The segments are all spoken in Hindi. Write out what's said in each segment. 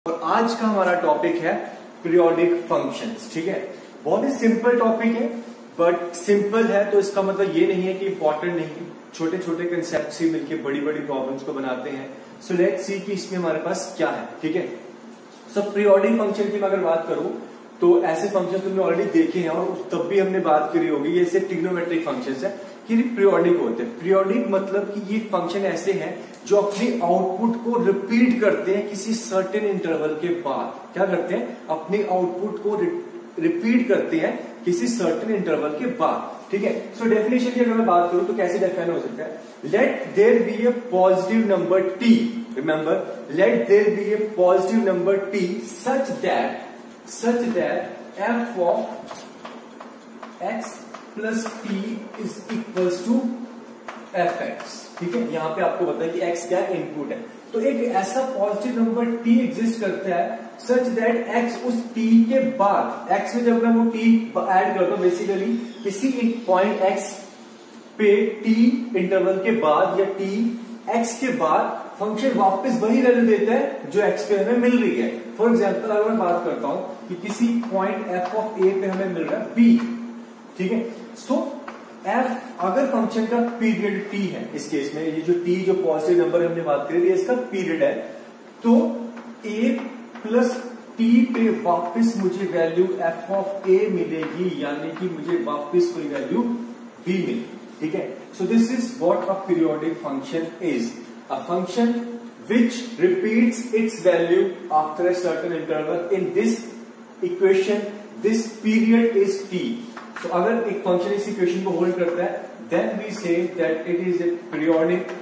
और आज का हमारा टॉपिक है पीरियोडिक फंक्शंस। ठीक है, बहुत ही सिंपल टॉपिक है, बट सिंपल है तो इसका मतलब ये नहीं है कि इंपॉर्टेंट नहीं है। छोटे छोटे कंसेप्ट से मिलकर बड़ी बड़ी प्रॉब्लम्स को बनाते हैं। सो लेट्स सी कि इसमें हमारे पास क्या है। ठीक है, सो पीरियोडिक फंक्शन की मैं अगर बात करूं तो ऐसे फंक्शन तुमने ऑलरेडी देखे हैं और तब भी हमने बात करी होगी। ये ऐसे ट्रिग्नोमेट्रिक फंक्शंस है कि पीरियोडिक होते हैं। पीरियोडिक मतलब कि ये फंक्शन ऐसे हैं जो अपने आउटपुट को रिपीट करते हैं किसी सर्टेन इंटरवल के बाद। क्या करते हैं? अपने आउटपुट को रिपीट करते हैं किसी सर्टेन इंटरवल के बाद। ठीक है, सो डेफिनेशन की अगर मैं बात करूं तो कैसे डिफाइन हो सकता है? Let there be a positive number T. Remember, let there be a positive number T such that f of x plus t is equals to fx। ठीक है, यहां पे आपको पता है कि x क्या इनपुट है, तो एक ऐसा पॉजिटिव नंबर t एग्जिस्ट करता है सच दैट x उस t के बाद, x में जब मैं वो t ऐड करता हूं बेसिकली किसी एक पॉइंट x पे t इंटरवल के बाद या t x के बाद फंक्शन वापस वही वैल्यू देता है जो x पे हमें मिल रही है। फॉर एग्जाम्पल अगर मैं बात करता हूं कि किसी पॉइंट f ऑफ a पे हमें मिल रहा है b। ठीक है, सो f अगर फंक्शन का पीरियड t है, इस केस में ये जो t जो पॉजिटिव नंबर हमने बात करी इसका पीरियड है, तो a प्लस t पे वापस मुझे वैल्यू f ऑफ a मिलेगी, यानी कि मुझे वापस कोई वैल्यू b मिलेगी। ठीक है, so this is what a periodic function is, a function which repeats its value after a certain interval. In this equation, this period is t. So अगर एक फंक्शन इस इक्वेशन को होल्ड करता है, then we say that it is a periodic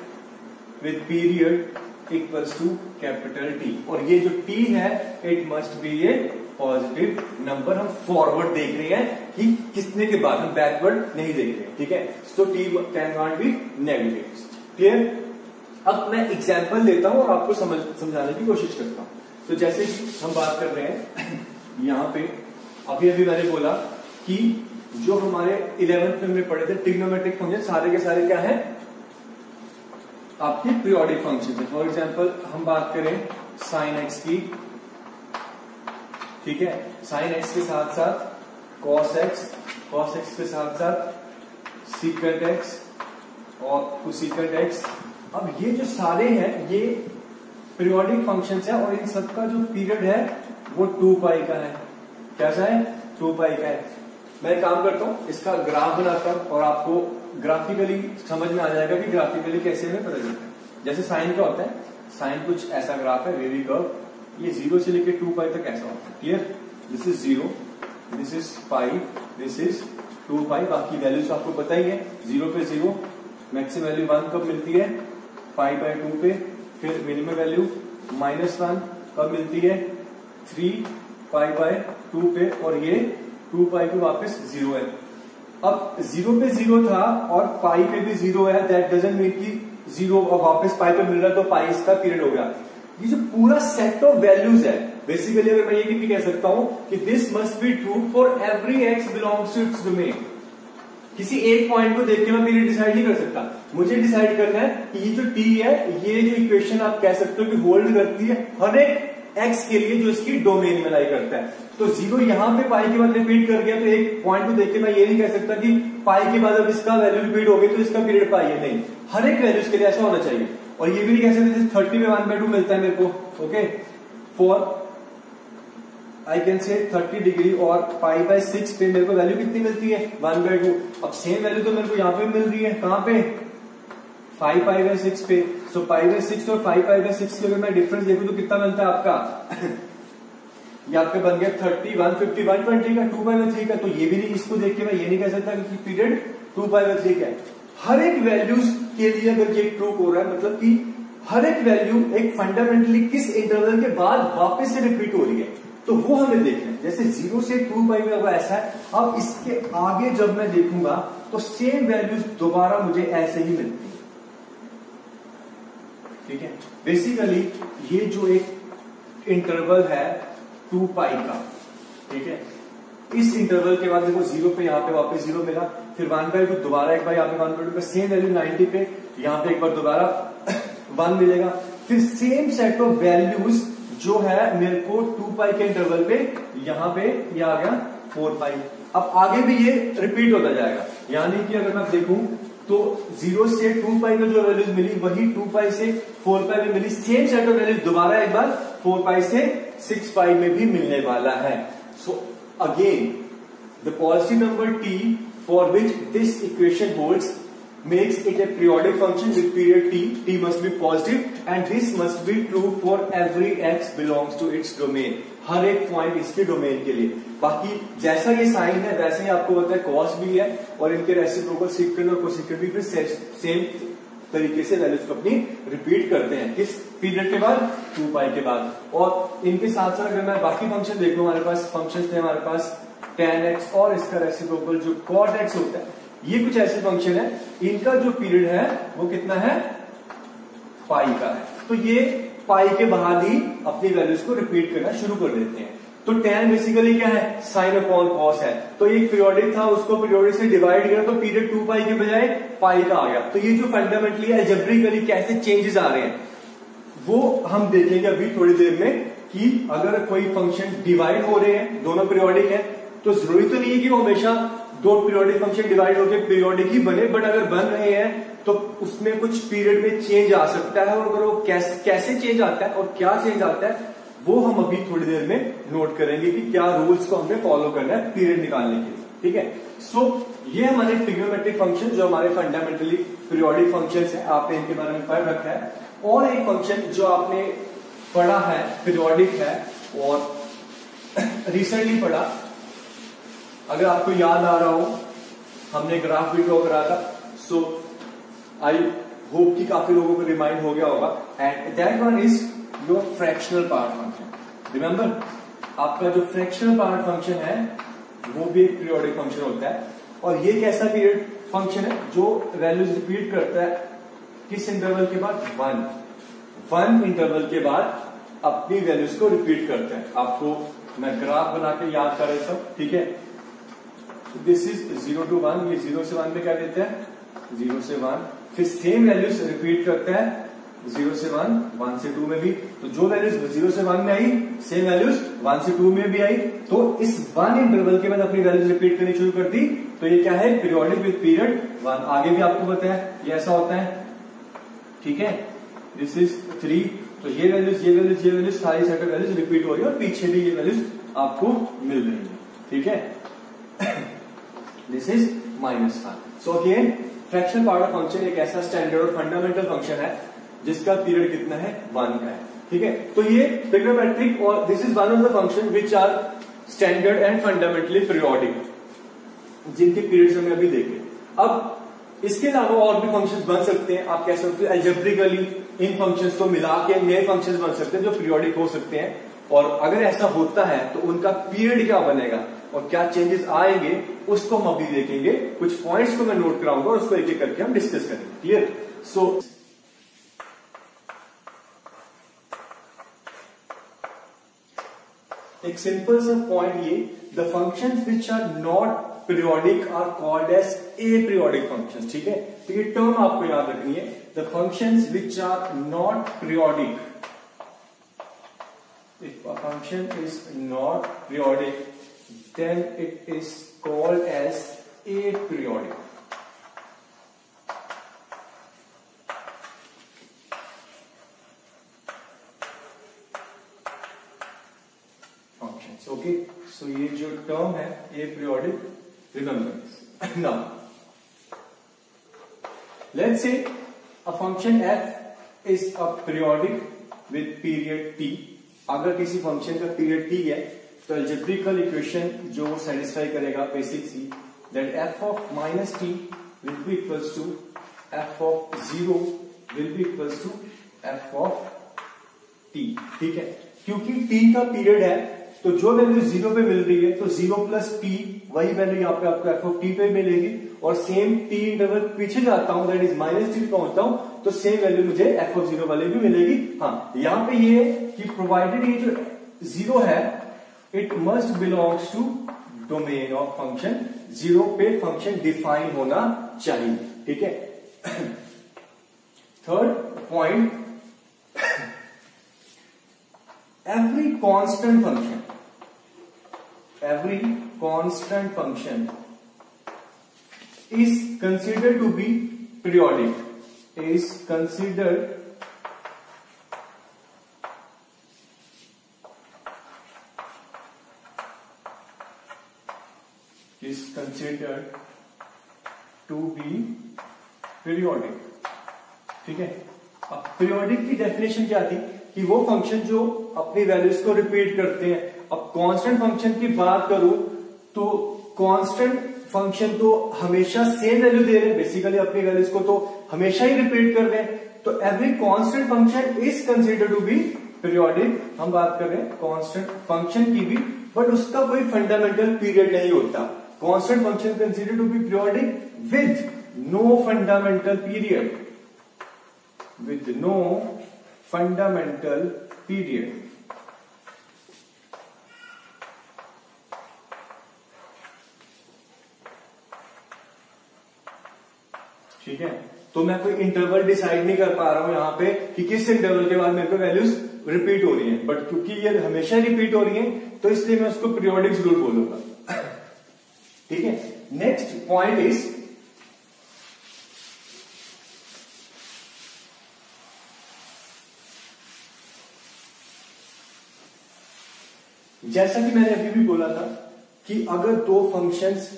with period equals to capital T. और ये जो t है, it must be a positive number. हम फॉरवर्ड देख रहे हैं कि कितने के बाद, हम बैकवर्ड नहीं देख रहे हैं। ठीक है, so t can not be negative. Clear? अब मैं एग्जाम्पल लेता हूं और आपको समझाने की कोशिश करता हूं। तो जैसे कि हम बात कर रहे हैं यहां पे, अभी मैंने बोला कि जो हमारे 11th में हमने पढ़े थे ट्रिग्नोमेट्रिक फंक्शन, सारे के सारे क्या है? आपके पीरियोडिक फंक्शन है। फॉर एग्जाम्पल हम बात करें साइन एक्स की। ठीक है, साइन एक्स के साथ साथ कॉस एक्स के साथ साथ सीकेंट एक्स और कोसेकेंट एक्स। अब ये जो सारे हैं ये पीरियोडिक फंक्शंस हैं और इन सबका जो पीरियड है वो 2 पाई का है। कैसा है? 2 पाई का है। मैं काम करता हूं, इसका ग्राफ बनाता हूं और आपको ग्राफिकली समझ में आ जाएगा कि ग्राफिकली कैसे हमें पता चलता है। जैसे साइन क्या होता है? साइन कुछ ऐसा ग्राफ है, वेवी कर्व, ये 0 से लेकर 2 पाई तक ऐसा होता है। Clear? This is 0, this is pi, this is 2 पाई। बाकी वैल्यूज आपको पता ही है, 0 पे 0, मैक्सिमम वैल्यू 1 कब मिलती है? पाई बाय 2 पे। फिर मिनिमम वैल्यू -1 कब मिलती है? 3 पाई बाय 2 पे, और ये 2 पाई पे वापस 0 है। अब 0 पे 0 था और पाई पे भी 0 है, दैट डजंट मीन कि 0 और वापस पाई पे मिल रहा है तो पाई इसका पीरियड हो गया। ये जो पूरा सेट ऑफ वैल्यूज है, बेसिकली अगर मैं ये भी कह सकता हूं कि this must be true for every x belongs to its domain. किसी एक पॉइंट को देख के मैं पीरियड डिसाइड नहीं कर सकता, मुझे डिसाइड करना है कि ये जो t है, ये जो इक्वेशन आप कह सकते हो कि होल्ड करती है हर एक x के लिए जो इसकी डोमेन में लाई करता है। तो 0 यहां पे पाई के बाद रिपीट कर गया, तो एक पॉइंट को देख के मैं ये नहीं कह सकता कि पाई के बाद अब इसका वैल्यू रिपीट हो गई तो इसका पीरियड पाई है। नहीं, हर एक वैल्यूज के लिए ऐसा होना चाहिए। और ये भी नहीं कह सकते 30 में 1/2 मिलता है मेरे को, okay, for I can say 30 degree और पाई बाय 6 पे मेरे को वैल्यू कितनी मिलती है? 1/2। अब सेम वैल्यू तो मेरे को यहाँ पे मिल रही है, कहां पे? 5 पाई बाय 6 पे। सो पाई बाय 6 और 5 पाई बाय 6 के अगर मैं डिफरेंस देखूं तो कितना मिलता है आपका? ये आपके बन गया 30, 150, 120 का, 2 पाई बाय 3 का। तो ये भी नहीं, इसको देख के मैं ये नहीं कह सकता कि पीरियड 2 पाई बाय 3 का है। हर एक वैल्यूज के लिए अगर ये ट्रू हो रहा है, मतलब कि हर एक वैल्यू एक फंडामेंटली किस इंटरवल के बाद वापस से रिपीट हो रही है, तो वो हमें देखना है। जैसे 0 से 2 पाई में अगर ऐसा है, अब इसके आगे जब मैं देखूंगा तो सेम वैल्यूज दोबारा मुझे ऐसे ही मिलती है। ठीक है, बेसिकली ये जो एक इंटरवल है 2 पाई का, ठीक है, इस इंटरवल के बाद देखो 0 पे यहाँ पे वापस 0 मिला, फिर 1/2 दोबारा एक बार यहाँ पे 1/2 पे सेम वैल्यू 90 पे, यहाँ पे एक बार दोबारा 1 मिलेगा, फिर सेम सेट ऑफ वैल्यूज जो है मेरे को 2 पाई के इंटरवल पे यहाँ पे ये आ गया 4 पाई। अब आगे भी ये रिपीट होता जाएगा, यानी कि अगर मैं देखूं तो 0 से 2 पाई का जो वैल्यूज मिली वही 2 पाई से 4 पाई में मिली। सेम सेट ऑफ वैल्यूज दोबारा एक बार 4 पाई से 6 पाई में भी मिलने वाला है। So again the positive number t for which this equation holds makes it a periodic function with period t must be positive and this must be true for every x belongs to its domain, हर एक पॉइंट इसके डोमेन के लिए। बाकी जैसा ये साइन है वैसे ही आपको पता है कॉस भी है और इनके रेसिप्रोकल सेकंड और कोसेकंड भी फिर सेम तरीके से वैल्यूज को अपनी रिपीट करते हैं। किस पीरियड के बाद? 2 पाई के बाद। और इनके साथ साथ अगर मैं बाकी फंक्शन देखूं, हमारे पास फंक्शन थे हमारे पास tan x और इसका रेसिप्रोकल जो cot x होता है, ये कुछ ऐसे फंक्शन है इनका जो पीरियड है वो कितना है? पाई का है। तो ये पाई के बाद ही अपनी वैल्यूज को रिपीट करना शुरू कर देते हैं। तो tan बेसिकली क्या है? साइन अपॉन कॉस है। तो एक पीरियोडिक था, उसको पीरियोडिक से डिवाइड किया तो पीरियड 2 पाई के बजाय पाई का आ गया। तो ये जो फंडामेंटली अलजेब्रिकली कैसे चेंजेस आ रहे हैं वो हम देखेंगे अभी थोड़ी देर में, कि अगर कोई फंक्शन डिवाइड हो रहे हैं, दोनों पीरियोडिक है, तो जरूरी तो नहीं है कि वो हमेशा दो पीरियोडिक फंक्शन डिवाइड होकर पीरियोडिक ही बने, बट अगर बन रहे हैं तो उसमें कुछ पीरियड में चेंज आ सकता है। और अगर वो कैसे चेंज आता है और क्या चेंज आता है वो हम अभी थोड़ी देर में नोट करेंगे कि क्या रूल्स को हमने फॉलो करना है पीरियड निकालने के लिए। ठीक है, सो ये हमारे ट्रिग्नोमेट्रिक फंक्शन जो हमारे फंडामेंटली पीरियोडिक फंक्शंस हैं, आपने इनके बारे में पढ़ रखा है। और एक फंक्शन जो आपने पढ़ा है पीरियोडिक है और रिसेंटली पढ़ा, अगर आपको याद आ रहा हो हमने ग्राफ भी ड्रॉ करा था, सो आई होप कि काफी लोगों को रिमाइंड हो गया होगा। And that one is your fractional part function. Remember, आपका जो फ्रैक्शनल पार्ट फंक्शन है वो भी एक पीरियोडिक फंक्शन होता है। और ये कैसा पीरियड फंक्शन है जो वैल्यूज रिपीट करता है किस इंटरवल के बाद? 1 इंटरवल के बाद अपनी वैल्यूज को रिपीट करते हैं। आपको मैं ग्राफ बना के याद कर रहा हूं, ठीक है। दिस इज 0 to 1, ये 0 से 1 में क्या देते हैं? 0 से 1। फिर सेम वैल्यूज रिपीट करते हैं 0 से 1, 1 से 2 में भी। तो जो वैल्यूज 0 से 1 में आई सेम वैल्यूज 1 से 2 में भी आई। तो इस 1 इंटरवल के बाद अपनी वैल्यूज रिपीट करनी शुरू कर दी। तो ये क्या है? Periodic with period 1। आगे भी आपको पता है ये ऐसा होता है, ठीक है। This is 3। तो ये वैल्यूज सारी सेट ऑफ वैल्यूज रिपीट हो रही है और पीछे भी ये वैल्यूज आपको मिल रही है, ठीक है। This is -1। So again fraction part of function एक ऐसा स्टैंडर्ड और फंडामेंटल फंक्शन है जिसका पीरियड कितना है? 1 का है, ठीक है। तो ये ट्रिग्नोमेट्रिक और this is one of the function which are standard and fundamentally periodic, जिनके पीरियड्स हमने अभी देखे। अब इसके अलावा और भी फंक्शंस बन सकते हैं। आप कह सकते हो अलजेब्रिकली इन फंक्शंस को मिला के नए फंक्शंस बन सकते हैं जो पीरियोडिक हो सकते हैं। और अगर ऐसा होता है तो उनका पीरियड क्या बनेगा और क्या चेंजेस आएंगे उसको हम अभी देखेंगे। कुछ पॉइंट्स को मैं नोट कराऊंगा और उसको एक एक करके हम डिस्कस करेंगे। क्लियर? सो एक सिंपल सा पॉइंट ये, the functions which are not periodic are called as aperiodic functions, ठीक है। तो ये टर्म आपको याद रखनी है, the functions which are not periodic. If a function is not periodic, then it is called as aperiodic. Functions, okay? So ये जो term है aperiodic, remember this. Now, let's say a function f is a periodic with period t. अगर किसी फंक्शन का पीरियड t है तो अलजेब्रिकल इक्वेशन जो सेटिस्फाई करेगा basically, that f of minus T will be equals to f of 0 will be equals to f of t, ठीक है। क्योंकि t का पीरियड है तो जो वैल्यू 0 पे मिल रही है तो 0 प्लस t वही वैल्यू यहाँ पे आपको f ऑफ t पे मिलेगी। और सेम t इंटरवल पीछे जाता हूं दैट इज माइनस t पहुंचता हूं तो सेम वैल्यू मुझे f ऑफ 0 वाली भी मिलेगी। हाँ, यहाँ पे ये कि प्रोवाइडेड ये जो 0 है it must belongs to domain of function. 0 पे फंक्शन डिफाइन होना चाहिए, ठीक है। Third point, every constant function is considered to be periodic, is considered to be periodic। ठीक है, अब पीरियोडिक की डेफिनेशन क्या थी कि वो फंक्शन जो अपनी वैल्यूज को रिपीट करते हैं। अब कांस्टेंट फंक्शन की बात करूं तो कांस्टेंट फंक्शन तो हमेशा सेम वैल्यू दे रहे हैं, बेसिकली अपनी वैल्यूज को तो हमेशा ही रिपीट कर रहे हैं, तो every constant function is considered to be periodic. हम बात कर रहे हैं कांस्टेंट फंक्शन की भी, बट उसका कोई फंडामेंटल पीरियड नहीं होता। Constant function considered to be periodic with no fundamental period, with no fundamental period। ठीक है, तो मैं कोई इंटरवल डिसाइड नहीं कर पा रहा हूं यहां पे कि किस इंटरवल के बाद मेरे को वैल्यूज रिपीट हो रही हैं, बट क्योंकि ये हमेशा रिपीट हो रही हैं तो इसलिए मैं उसको पीरियोडिक जरूर बोलूंगा। ठीक है, नेक्स्ट पॉइंट इज जैसा कि मैंने अभी भी बोला था कि अगर दो फंक्शंस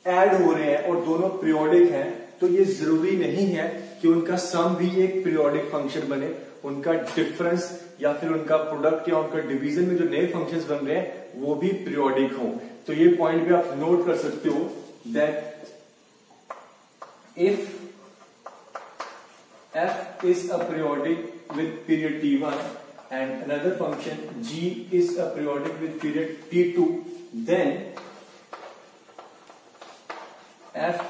ऐड हो रहे हैं और दोनों पीरियोडिक हैं तो ये जरूरी नहीं है कि उनका सम भी एक पीरियोडिक फंक्शन बने, उनका डिफरेंस या फिर उनका प्रोडक्ट या उनका डिवीजन में जो नए फंक्शंस बन रहे हैं वो भी पीरियोडिक हो। तो ये पॉइंट भी आप नोट कर सकते हो that if f is a periodic with period t1 and another function g is a periodic with period t2, then f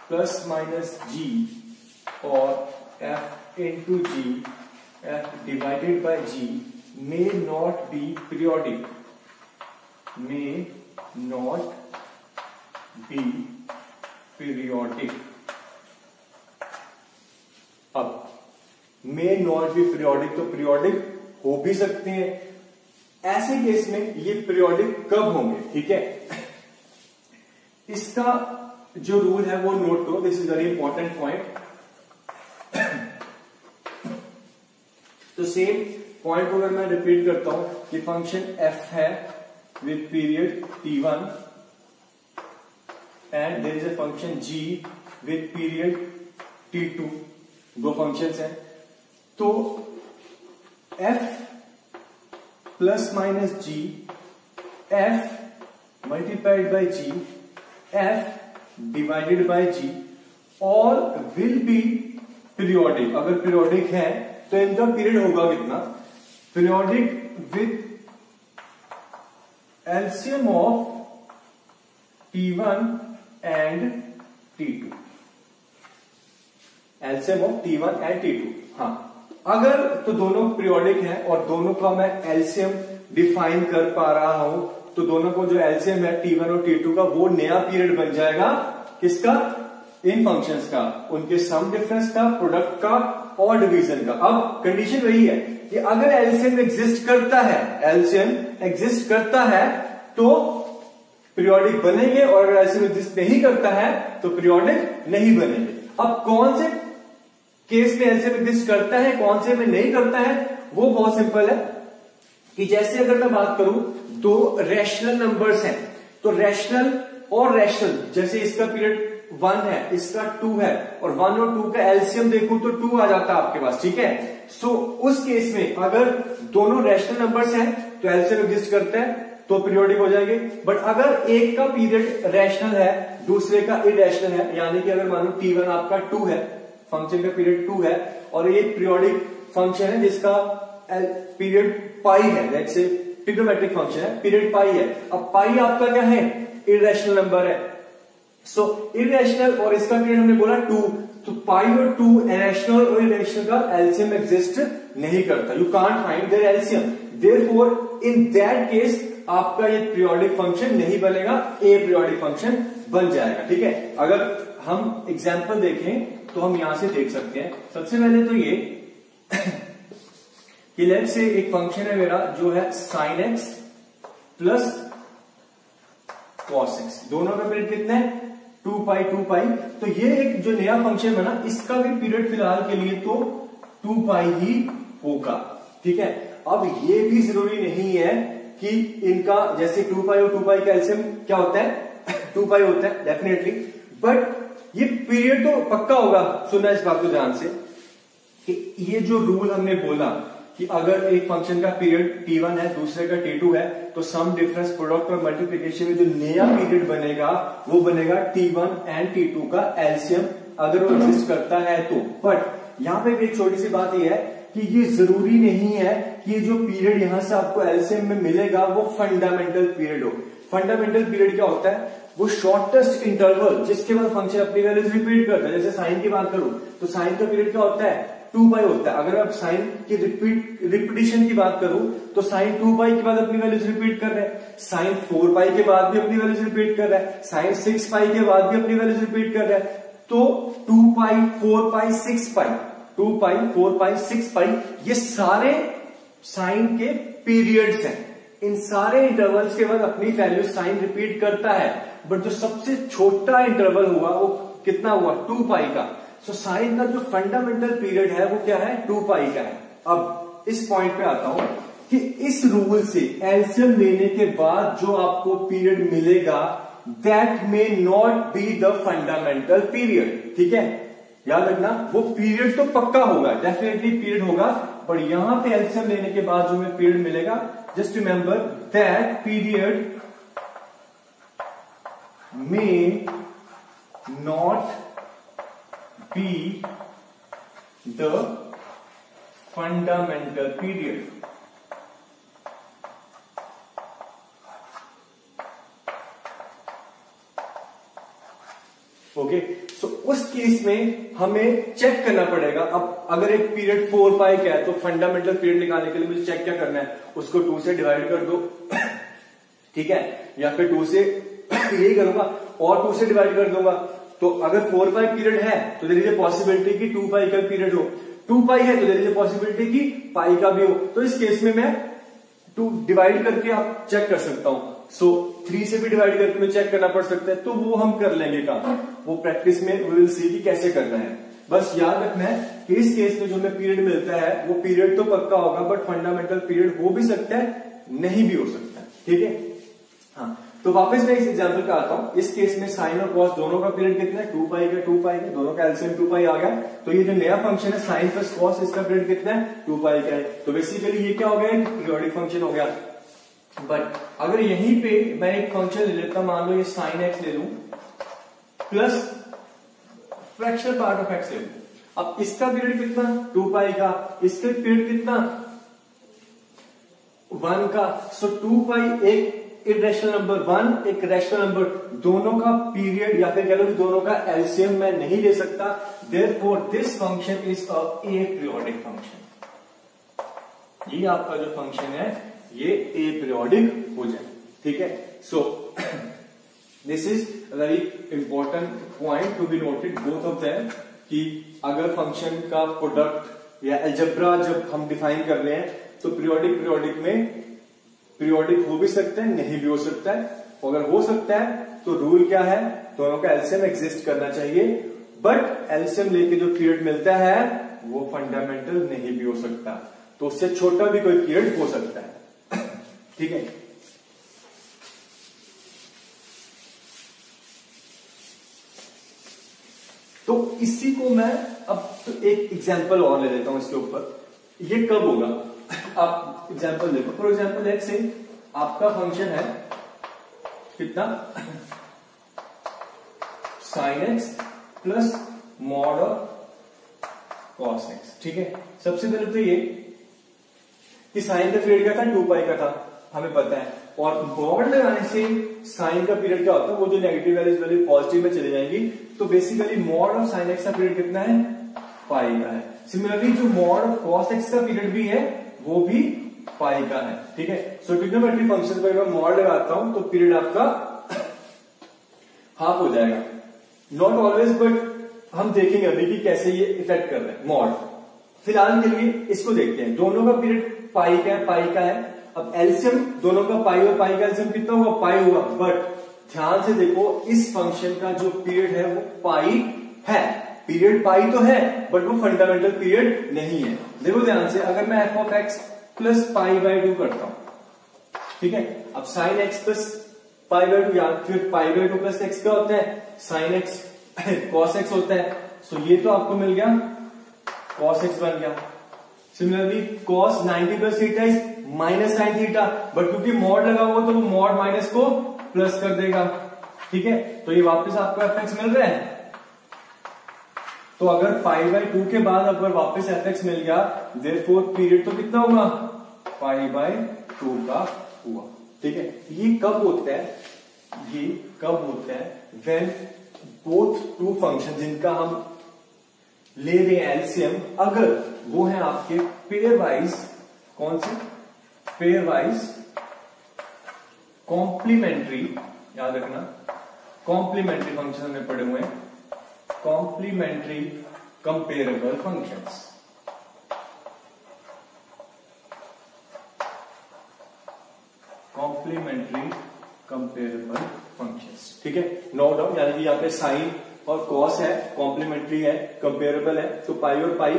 plus minus g or f into g, f divided by g may not be periodic, may not be periodic। अब मे नॉट बी पीरियोडिक, तो पीरियोडिक हो भी सकते हैं। ऐसे केस में ये पीरियोडिक कब होंगे? ठीक है, इसका जो रूल है वो नोट करो, this is very important point. तो सेम पॉइंट को अगर मैं रिपीट करता हूं कि फंक्शन f है with period t1 and there is a function g with period t2, दो फंक्शंस हैं, तो f plus minus g, f multiplied by g, f divided by g और विल बी पीरियोडिक। अगर पीरियोडिक है तो इनका पीरियड होगा कितना? Periodic with LCM of t1 and t2, LCM of t1 and t2। हाँ, अगर तो दोनों पीरियोडिक हैं और दोनों का मैं एलसीएम डिफाइन कर पा रहा हूं, तो दोनों को जो एलसीएम है t1 और t2 का वो नया पीरियड बन जाएगा। किसका? इन फंक्शंस का, उनके सम डिफरेंस का, प्रोडक्ट का और डिवीजन का। अब कंडीशन वही है कि अगर एलसीएम एग्जिस्ट करता है, एलसीएम एग्जिस्ट करता है तो पीरियोडिक बनेंगे, और अगर एलसीएम एग्जिस्ट नहीं करता है तो पीरियोडिक नहीं बनेंगे। अब कौन से केस में एलसीएम एग्जिस्ट करता है, कौन से में नहीं करता है, वो बहुत सिंपल है कि जैसे अगर मैं बात करूं दो रैशनल नंबर्स हैं, तो रैशनल और रैशनल, जैसे इसका पीरियड 1 है, इसका 2 है, और 1 और 2 का एलसीएम देखूं तो 2 आ जाता है आपके पास। ठीक है, सो उस केस में अगर दोनों रैशनल नंबर्स हैं तो एलसीएम एग्जिस्ट करता है तो पीरियोडिक हो जाएंगे। बट अगर एक का पीरियड रैशनल है, दूसरे का इरेशनल है, यानी कि अगर मानो t1 आपका 2 है, फंक्शन का पीरियड 2 है, और ये पीरियोडिक फंक्शन है जिसका पीरियड पाई है, लेट्स से ट्रिग्नोमेट्रिक फंक्शन है, पीरियड पाई है। अब पाई आपका क्या है? इरेशनल नंबर है। सो इरेशनल और इसका पीरियड हमने बोला 2, तो पाई और 2 रैशनल और इरेशनल का एलसीएम एग्जिस्ट नहीं करता, you can't find their LCM, therefore in that case आपका ये पीरियोडिक फंक्शन नहीं बनेगा, ए पीरियोडिक फंक्शन बन जाएगा। ठीक है, अगर हम एग्जांपल देखें तो हम यहां से देख सकते हैं। सबसे पहले तो ये कि कि लेट्स से एक फंक्शन है मेरा जो है sin x plus cos x, दोनों का पीरियड कितना है 2 पाई 2 पाई। तो ये एक जो नया फंक्शन बना इसका भी पीरियड फिलहाल के लिए तो 2 पाई ही होगा, ठीक है। अब ये भी जरूरी नहीं है कि इनका जैसे 2 पाई और 2 पाई का एलसीएम क्या होता है 2 पाई होता है डेफिनेटली, बट ये पीरियड तो पक्का होगा। सुनना इस बात को ध्यान से कि ये जो रूल हमने बोला कि अगर एक फंक्शन का पीरियड t1 है दूसरे का t2 है तो सम डिफरेंस प्रोडक्ट और मल्टीप्लिकेशन में जो नया पीरियड बनेगा वो बनेगा t1 एंड t2 का एलसीएम, अगर वो एग्जिस्ट करता है तो। बट यहां पे भी एक छोटी सी बात ये है कि ये जरूरी नहीं है कि जो पीरियड यहां से आपको एलसीएम में मिलेगा वो फंडामेंटल पीरियड हो। फंडामेंटल पीरियड क्या होता है, वो शॉर्टेस्ट इंटरवल जिसके बाद फंक्शन अपनी वैल्यूज रिपीट करता है। जैसे साइन की बात करूं तो साइन का पीरियड क्या होता है 2 पाई होता है। अगर आप साइन की रिपीटिशन की बात करूं तो साइन 2 पाई के बाद अपनी वैल्यूज रिपीट कर रहे हैं, साइन 4 पाई के बाद भी अपनी वैल्यूज रिपीट कर रहा है, साइन 6 पाई के बाद भी अपनी वैल्यूज रिपीट कर रहा है। तो 2 पाई 4 पाई 6 पाई 2 पाई 4 पाई 6 पाई ये सारे साइन के पीरियड्स हैं। इन सारे इंटरवल्स के बाद अपनी वैल्यू साइन रिपीट करता है, बट जो सबसे छोटा इंटरवल हुआ वो कितना हुआ 2 पाई का। सो साइन का जो फंडामेंटल पीरियड है वो क्या है 2 पाई का है। अब इस पॉइंट पे आता हूं कि इस रूल से एलसीएम लेने के बाद जो आपको पीरियड मिलेगा that may not be the fundamental period, ठीक है। याद रखना वो पीरियड तो पक्का होगा, डेफिनेटली पीरियड होगा, पर यहां पे एलसीएम लेने के बाद जो हमें पीरियड मिलेगा just remember that period may not be the fundamental period। ओके, सो उस केस में हमें चेक करना पड़ेगा। अब अगर एक पीरियड 4 पाई का है तो फंडामेंटल पीरियड निकालने के लिए मुझे चेक क्या करना है, उसको 2 से डिवाइड कर दो ठीक है, या फिर 2 से यही करूंगा और 2 से डिवाइड कर दूंगा। तो अगर 4 पाई पीरियड है तो देयर इज ए पॉसिबिलिटी कि 2 पाई का पीरियड हो, 2 पाई है तो देयर इज ए पॉसिबिलिटी कि पाई का भी हो। तो इस केस में मैं 2 डिवाइड करके आप चेक कर सकता हूं। सो 3 से भी डिवाइड करके मुझे चेक करना पड़ सकता है, तो वो हम कर लेंगे काम, वो प्रैक्टिस में वी विल सी कि कैसे करना है। बस याद रखना है कि इस केस में जो हमें पीरियड मिलता है वो पीरियड तो पक्का होगा, बट फंडामेंटल पीरियड हो भी सकता है नहीं भी हो सकता है, ठीक है। हाँ, तो वापस मैं इस एग्जांपल पे आता हूं। इस केस में साइन और कॉस दोनों का पीरियड कितना है 2 पाई का 2 पाई का, दोनों का एलसीएम 2 पाई आ गया। तो ये जो नया फंक्शन है साइन प्लस कॉस इसका पीरियड कितना है 2 पाई का है। तो बेसिकली ये क्या हो गया पीरियोडिक फंक्शन हो गया। बट अगर यहीं पे मैं एक फंक्शन ले लेता, मान लो ये साइन एक्स ले लूं plus fractional part of x ले लूं, अब इसका पीरियड कितना 2 पाई का, इसका पीरियड कितना 1 का। सो 2 पाई एक इरेशनल नंबर 1 एक रैशनल नंबर, दोनों का पीरियड या फिर कह लो कि दोनों का एलसीएम मैं नहीं ले सकता, therefore this function is a aperiodic function. ये आपका जो फंक्शन है ये एपीरियोडिक हो जाए, ठीक है। So this is a very important point to be noted both of them, कि अगर फंक्शन का प्रोडक्ट या अलजेब्रा जब हम डिफाइन कर रहे हैं तो पीरियोडिक में पीरियोडिक हो भी सकता है नहीं भी हो सकता है। अगर हो सकता है तो रूल क्या है, दोनों का एलसीएम एग्जिस्ट करना चाहिए, बट एलसीएम लेके जो पीरियड मिलता है वो फंडामेंटल नहीं भी हो सकता, तो उससे छोटा भी कोई पीरियड हो सकता है, ठीक है। तो इसी को मैं अब तो एक एग्जांपल और ले लेता हूं इसके ऊपर, ये कब होगा आप एग्जांपल देखो। फॉर एग्जांपल लेट्स से आपका फंक्शन है कितना sign x plus mod of cos x, ठीक है। सबसे पहले तो ये कि साइन का पीरियड क्या था 2 पाई का था, हमें पता है, और मॉड लगाने से साइन का पीरियड क्या होता है, वो जो नेगेटिव वैल्यू पॉजिटिव में चली जाएंगी, तो basically mod of sine x का पीरियड कितना है पाई का है। सिमिलरली जो मॉड ऑफ कॉस एक्स का पीरियड भी है वो भी पाई का है, ठीक है। सो ट्रिग्नोमेट्रिक फंक्शन पर अगर मॉड लगाता हूं तो पीरियड आपका हाफ हो जाएगा, नॉट ऑलवेज, बट हम देखेंगे अभी कि कैसे ये इफेक्ट कर रहे हैं मॉड। फिलहाल के लिए इसको देखते हैं। दोनों का पीरियड पाई का है, पाई का है। अब एलसीएम दोनों का पाई और पाई का एलसीएम कितना हुआ, पाई हुआ। बट ध्यान से देखो, इस फंक्शन का जो पीरियड है वो पाई है। पीरियड पाई तो है बट वो फंडामेंटल पीरियड नहीं है। देखो ध्यान से, अगर मैं F of x plus pi by 2 करता हूं, ठीक है। अब sign x plus pi by 2 या फिर पाई बाय 2 प्लस एक्स क्या होता है, साइन एक्स कॉस एक्स होता है। सो ये तो आपको मिल गया, कॉस एक्स बन गया। Similarly cos 90 plus theta is minus sine theta, but क्योंकि मॉड लगा हुआ तो वो मॉड माइनस को प्लस कर देगा, ठीक है। तो ये वापस आपको एफ एक्स मिल रहा है। तो अगर पाई बाय 2 के बाद अगर वापस एफ एक्स मिल गया, देयरफॉर पीरियड तो कितना हुआ, पाई बाय 2 का हुआ, ठीक है। ये कब होता है, ये कब होता है, व्हेन बोथ टू फंक्शन जिनका हम ले रहे हैं एलसीएम, अगर वो है आपके पेयर वाइज, कौन से, पेयर वाइज कॉम्प्लीमेंट्री, याद रखना कॉम्प्लीमेंट्री फंक्शन हमने पढ़े हुए हैं, complementary comparable functions. Complementary comparable functions, ठीक है। नो डाउट, यानी कि यहाँ पे साइन और कॉस है, कॉम्प्लीमेंट्री है, कंपेरेबल है। तो पाई और पाई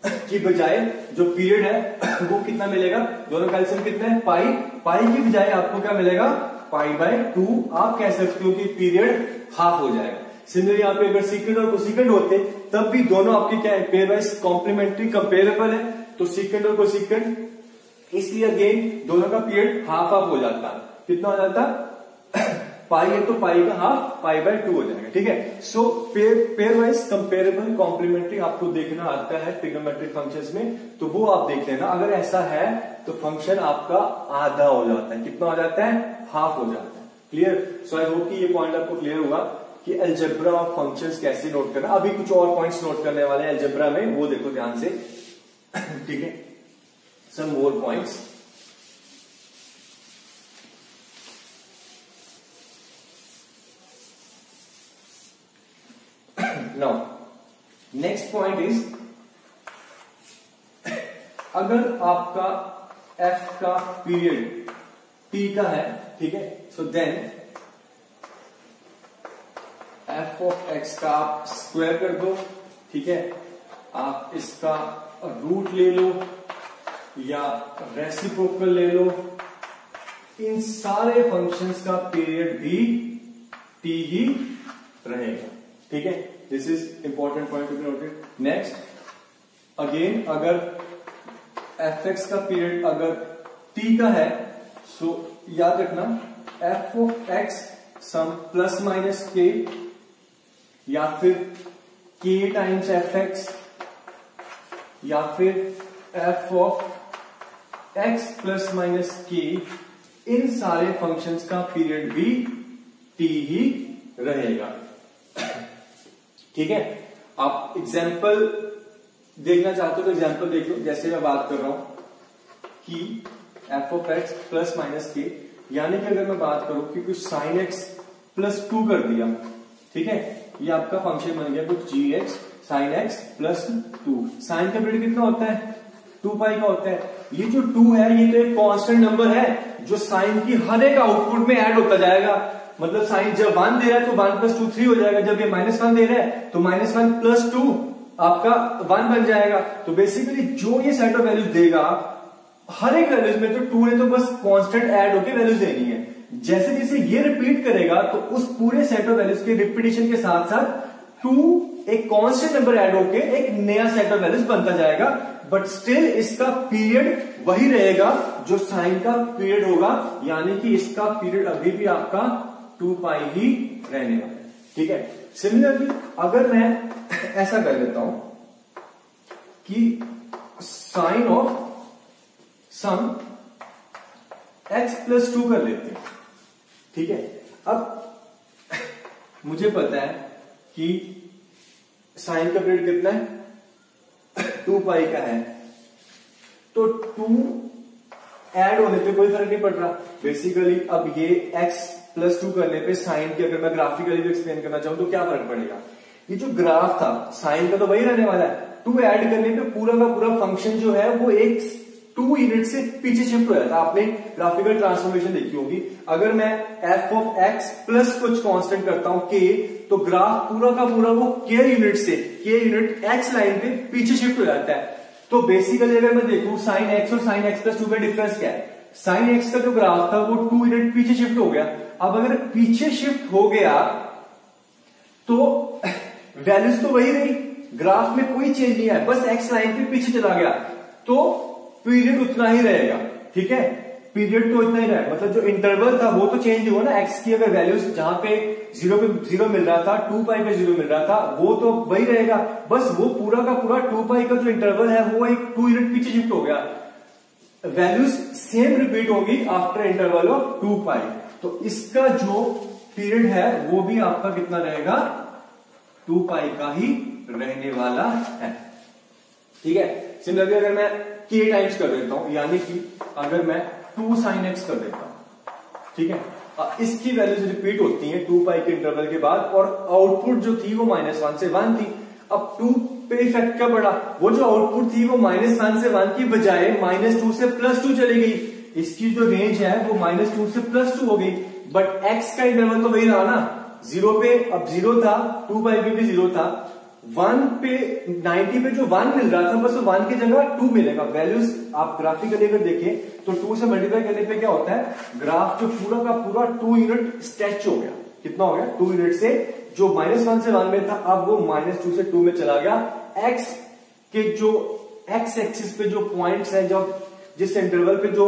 की बजाय जो पीरियड है वो कितना मिलेगा, दोनों का एलसीएम कितना है, पाई। पाई की बजाय आपको क्या मिलेगा, पाई बाय 2। आप कह सकते हो कि पीरियड हाफ हो जाएगा। सिमिलरली यहाँ पे अगर सीकेंड और कोसेकेंड होते तब भी दोनों आपके क्या है, पेयर वाइज कॉम्प्लीमेंट्री कंपेरेबल है, तो सीकेंड और कोसेकेंड, इसलिए अगेन दोनों का पीरियड हाफ हाफ हो जाता। कितना हो जाता, पाई है तो पाई का हाफ, पाई बाय 2 हो जाएगा, ठीक है। सो पेयर वाइज कंपेरेबल कॉम्प्लीमेंट्री आपको देखना आता है ट्रिग्नोमेट्रिक फंक्शंस में, तो वो आप देख लेना। अगर ऐसा है तो फंक्शन आपका आधा हो जाता है, कितना हो जाता है, हाफ हो जाता है। क्लियर। सो आई होप कि ये पॉइंट आपको क्लियर हुआ कि अलजेब्रा ऑफ फंक्शंस कैसे नोट करना। अभी कुछ और पॉइंट्स नोट करने वाले हैं अलजेब्रा में, वो देखो ध्यान से, ठीक है। Some more points. Now, next point is, अगर आपका f का पीरियड t का है, ठीक है, so then f of x का आप स्क्वायर कर दो, ठीक है। आप इसका रूट ले लो या रेसिप्रोकल ले लो, इन सारे फंक्शंस का पीरियड भी t ही रहेगा, ठीक है। This is important point to be noted. Next, again अगर एफ एक्स का पीरियड अगर t का है, सो याद रखना f of x sum plus minus k या फिर k टाइम्स एफ एक्स या फिर f of x plus minus k, इन सारे फंक्शंस का पीरियड भी t ही रहेगा, ठीक है। आप एग्जाम्पल देखना चाहते हो तो एग्जाम्पल देख लो। जैसे मैं बात कर रहा हूं कि F of x plus minus के, यानी कि अगर मैं बात करूं कि कुछ साइन एक्स प्लस 2 कर दिया, ठीक है, ये आपका फंक्शन बन गया कुछ g x sine x plus 2। Sine का पीरियड कितना होता है, 2 पाई का होता है। ये जो 2 है ये तो एक कांस्टेंट नंबर है जो साइन की हर एक आउटपुट में ऐड होता जाएगा। मतलब साइन जब 1 दे रहा है तो 1 प्लस 2 3 हो जाएगा, जब ये -1 दे रहा है तो -1 प्लस 2 आपका 1 बन जाएगा। तो बेसिकली जो ये सेट ऑफ वैल्यूज देगा हर एक वैल्यूज में, तो 2 ने तो बस कांस्टेंट ऐड होकर वैल्यूज देनी है। जैसे जैसे ये रिपीट करेगा तो उस पूरे सेट ऑफ वैल्यूज के रिपीटिशन के साथ साथ 2 एक कांस्टेंट नंबर ऐड होके एक नया सेट ऑफ वैल्यूज बनता जाएगा। बट स्टिल इसका पीरियड वही रहेगा जो साइन का पीरियड होगा, यानी कि इसका पीरियड अभी भी आपका 2 पाई ही रहने वाला है, ठीक है। सिमिलरली अगर मैं ऐसा कर लेता हूं कि sine of sum x plus 2 कर लेते हैं, ठीक है। अब मुझे पता है कि साइन का पीरियड कितना है, 2 पाई का है, तो 2 ऐड होने पे कोई फर्क नहीं पड़ रहा बेसिकली। अब ये x प्लस 2 करने पे साइन की अगर मैं ग्राफिकली भी एक्सप्लेन करना चाहूं तो क्या फर्क पड़ेगा। ये जो ग्राफ था साइन का तो वही रहने वाला है, 2 ऐड करने पे पूरा का पूरा फंक्शन जो है वो एक 2 यूनिट से पीछे शिफ्ट हो जाता है। आपने ग्राफिकल ट्रांसफॉर्मेशन देखी होगी। अगर मैं एफ ऑफ एक्स प्लस कुछ कांस्टेंट करता हूं के, तो ग्राफ पूरा का पूरा वो के यूनिट से के यूनिट एक्स लाइन पे पीछे शिफ्ट हो जाता है। तो बेसिकली अगर मैं देखूं साइन एक्स और साइन एक्स प्लस 2 में डिफरेंस क्या है, साइन एक्स का जो ग्राफ था वो 2 यूनिट पीछे शिफ्ट हो गया। अब अगर पीछे शिफ्ट हो गया तो वैल्यूज तो वही रही, ग्राफ में कोई चेंज नहीं है, बस एक्स लाइन पे पीछे चला गया तो पीरियड उतना ही रहेगा। ठीक है, पीरियड तो इतना ही रहेगा, मतलब जो इंटरवल था वो तो चेंज हुआ ना। एक्स की अगर वैल्यूज जहां पे 0 पे 0 मिल रहा था, 2 पाई पे 0 मिल रहा था, वो तो वही रहेगा, बस वो पूरा का पूरा 2 पाई का जो इंटरवल है वो एक 2 यूनिट पीछे शिफ्ट हो गया। वैल्यूज सेम रिपीट होगी आफ्टर इंटरवल ऑफ 2 पाई। तो इसका जो पीरियड है वो भी आपका कितना रहेगा, 2 पाई का ही रहने वाला है। ठीक है, सिमिलरली अगर मैं k टाइम्स कर देता हूं, यानी कि अगर मैं 2 sin x कर देता हूं, ठीक है, इसकी वैल्यूज रिपीट होती हैं 2 पाई के इंटरवल के बाद, और आउटपुट जो थी वो -1 से 1 थी। अब 2 पे इफेक्ट क्या पड़ा, वो जो आउटपुट थी वो -1 से 1 की बजाय -2 से +2 चली गई। इसकी जो रेंज है वो -2 से +2 हो गई, बट x का इंटरवल तो वही रहा ना, 0 पे अब 0 था, 2 पाई पे भी 0 था, 1 पे 90 पे जो 1 मिल रहा था बस 1 की जगह 2 मिलेगा। वैल्यूज आप ग्राफिकली अगर देखें तो 2 से मल्टीप्लाई करने पे क्या होता है, ग्राफ जो पूरा का पूरा 2 यूनिट स्ट्रेच हो गया। कितना हो गया, 2 यूनिट से जो -1 से 1 में था अब वो -2 से 2 में चला गया। एक्स के जो एक्स एक्सिस पे जो पॉइंट्स हैं, जो जिस इंटरवल पे जो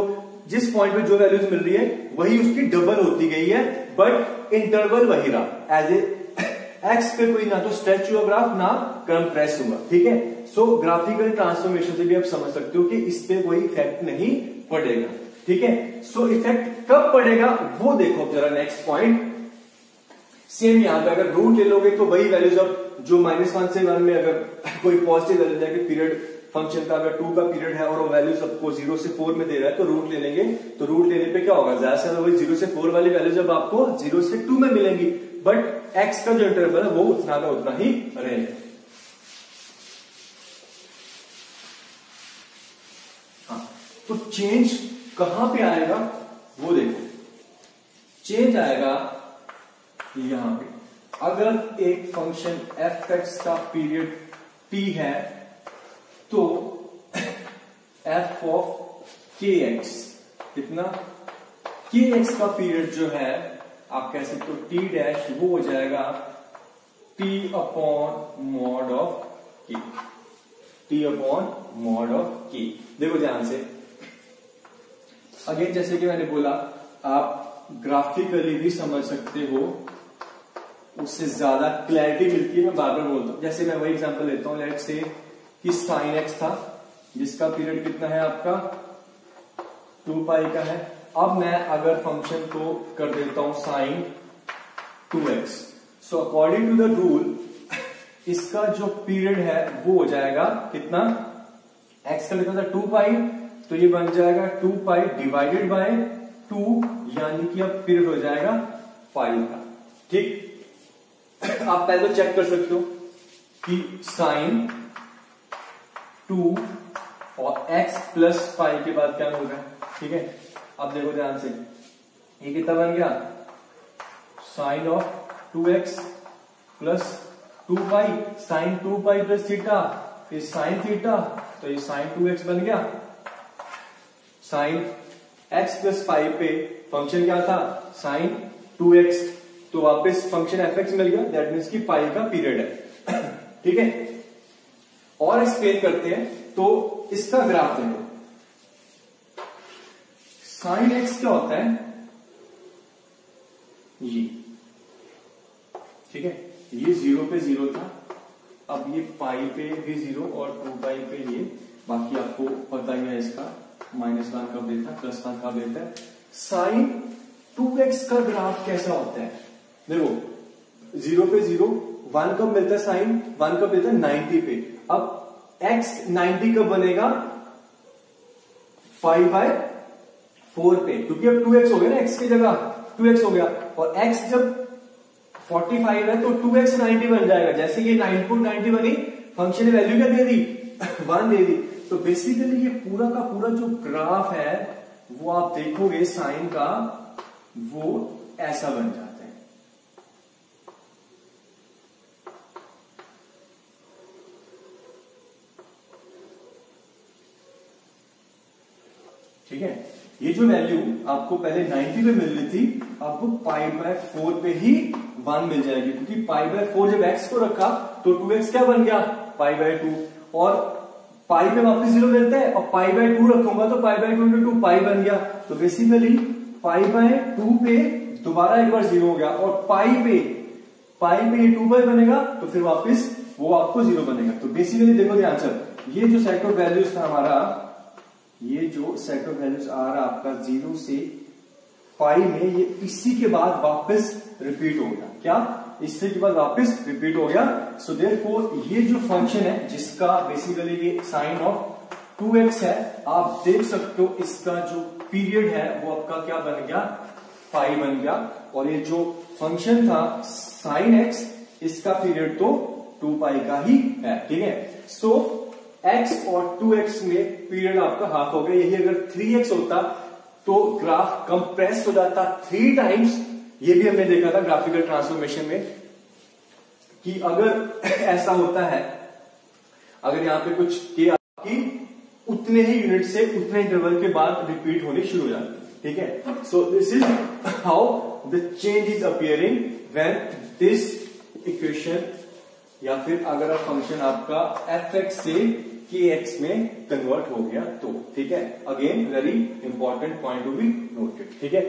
जिस पॉइंट पे जो वैल्यूज मिल रही है वही उसकी डबल होती गई है, बट इंटरवल वही रहा। एज ए एक्स पे कोई ना तो स्ट्रेच हुआ ग्राफ ना कंप्रेस हुआ। ठीक है, सो ग्राफिकल ट्रांसफॉर्मेशन से भी आप समझ सकते हो कि इस पे कोई इफेक्ट नहीं पड़ेगा। ठीक है, सो इफेक्ट कब पड़ेगा वो देखो जरा नेक्स्ट पॉइंट। सेम यहां पे अगर रूट ले लोगे तो वही वैल्यूज अब जो -1 से 1 में अगर कोई पॉजिटिव वैल्यू है कि पीरियड फंक्शन का अगर 2 का पीरियड है और वो वैल्यू सबको 0 से 4 में दे रहा है तो रूट ले लेंगे। तो रूट लेने पे क्या होगा, ज्यादा से ज्यादा वही 0 से 4 वाली वैल्यू जब आपको 0 से 2 में मिलेंगी, बट एक्स का जो इंटरवल है वो उतना का उतना ही रहेगा। हाँ, तो चेंज कहां पे आएगा वो देखो, चेंज आएगा यहां पे। अगर एक फंक्शन एफ एक्स का पीरियड t है तो एफ ऑफ के एक्स कितना, के एक्स का पीरियड जो है आप कह सकते हो टी डैश, वो हो जाएगा टी अपॉन मॉड ऑफ के, टी अपॉन मॉड ऑफ के। देखो ध्यान से, अगेन जैसे कि मैंने बोला आप ग्राफिकली भी समझ सकते हो, उससे ज्यादा क्लैरिटी मिलती है। मैं बार बार बोलता हूं, जैसे मैं वही एग्जांपल लेता हूं, लेट्स से कि साइन एक्स था जिसका पीरियड कितना है आपका 2 पाई का है। अब मैं अगर फंक्शन को कर देता हूं sine 2x, so according to the rule इसका जो पीरियड है वो हो जाएगा कितना, x का कितना था 2 पाई, तो ये बन जाएगा 2 पाई डिवाइडेड बाय 2, यानी कि अब पीरियड हो जाएगा पाई का। ठीक, आप पहले तो चेक कर सकते हो कि साइन 2 और x प्लस पाई के बाद क्या मिल रहा है। ठीक है, अब देखो ध्यान से, ये कितना बन गया, sine of 2x plus 2 pi, sine 2 pi plus theta is sine theta, तो ये साइन 2x बन गया। साइन x प्लस पाई पे फंक्शन क्या था, साइन 2x, तो वापस फंक्शन fx मिल गया, दैट मीन्स कि पाई का पीरियड है। ठीक है, और एक्सप्लेन करते हैं, तो इसका ग्राफ देखो, साइन x क्या होता है ये, ठीक है, ये 0 पे 0 था, अब ये पाई पे भी 0 और 2 पाई पे ये, बाकी आपको पता ही है इसका -1 कब देता है, +1 कब देता है। साइन 2x का ग्राफ कैसा होता है, देखो 0 पे 0, 1 कब मिलता है, साइन 1 कब देता है 90 पे। अब x 90 कब बनेगा, 5/4 पे, क्योंकि अब 2x हो गया ना, x की जगह 2x हो गया, और x जब 45 है तो 2x 90 बन जाएगा। जैसे ये 9.90 बनी फंक्शन ने वैल्यू क्या दे दी 1 दे दी। तो बेसिकली ये पूरा का पूरा जो ग्राफ है वो आप देखोगे साइन का वो ऐसा बन जाता है। ठीक है, ये जो वैल्यू आपको पहले 90 पे मिल रही थी आपको π/4 पे ही 1 मिल जाएगी, क्योंकि π/4 जब x को रखा तो 2x क्या बन गया π/2 और पाई पे वापस 0 मिलता है और π/2 रखूंगा तो π/2 into 2 पाई बन गया। तो बेसिकली π/2 पे दोबारा एक बार 0 हो गया और पाई पे 2 पाई बनेगा तो फिर वापस वो आपको 0 बनेगा। तो बेसिकली देखो ध्यान से, ये जो सेट ऑफ वैल्यूज था हमारा, ये जो सेट ऑफ वैल्यूज आ रहा आपका 0 से पाई में, ये इसी के बाद वापस रिपीट हो गया। क्या? इससे के बाद वापस रिपीट हो गया। सो देयरफॉर ये जो फंक्शन है जिसका बेसिकली ये साइन ऑफ 2x है, आप देख सकते हो इसका जो पीरियड है वो आपका क्या बन गया पाई बन गया, और ये जो फंक्शन था साइन x इसका पीरियड तो 2 पाई का ही है। ठीक है, सो x और 2x में पीरियड आपका हाफ हो गया। यही अगर 3x होता तो ग्राफ कंप्रेस हो जाता 3 टाइम्स। ये भी हमने देखा था ग्राफिकल ट्रांसफॉर्मेशन में कि अगर ऐसा होता है, अगर यहां पे कुछ के आपकी उतने ही यूनिट से उतने इंटरवल के बाद रिपीट होनी शुरू हो जाती है। ठीक है, so this is how the change is appearing when this equation या फिर अगर फंक्शन आपका f(x) से kx में कन्वर्ट हो गया तो। ठीक है, again very important point to be noted. ठीक है।